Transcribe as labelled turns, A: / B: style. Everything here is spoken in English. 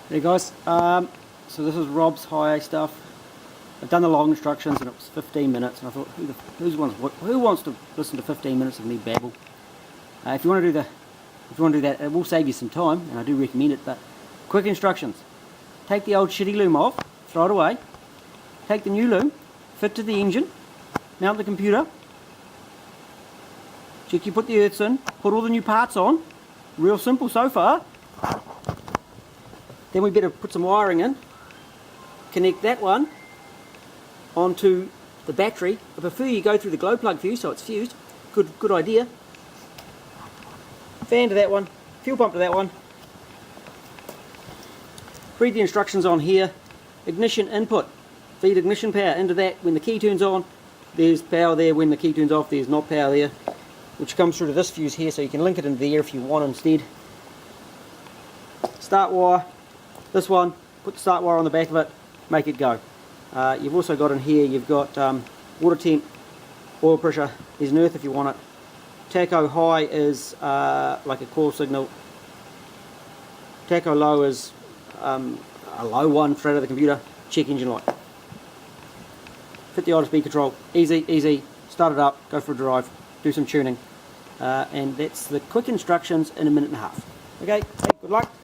A: Hey guys, so this is Rob's Hiace stuff. I've done the long instructions and it was 15 minutes, and I thought, who wants to listen to 15 minutes of me babble? If you want to do that, it will save you some time, and I do recommend it. But quick instructions: take the old shitty loom off, throw it away. Take the new loom, fit to the engine, mount the computer. Check you put the earths in, put all the new parts on. Real simple so far. Then we better put some wiring in. Connect that one onto the battery. I prefer you go through the glow plug fuse so it's fused. Good idea. Fan to that one, fuel pump to that one. Read the instructions on here. Ignition input. Feed ignition power into that. When the key turns on, there's power there. When the key turns off, there's not power there. Which comes through to this fuse here, so you can link it into there if you want instead. Start wire. This one, put the start wire on the back of it, make it go. You've also got in here, you've got water temp, oil pressure, there's an earth if you want it. Tacho high is like a call signal. Tacho low is a low one straight out of the computer. Check engine light. Fit the idle speed control. Easy. Start it up, go for a drive, do some tuning. And that's the quick instructions in a minute and a half. Okay, hey, good luck.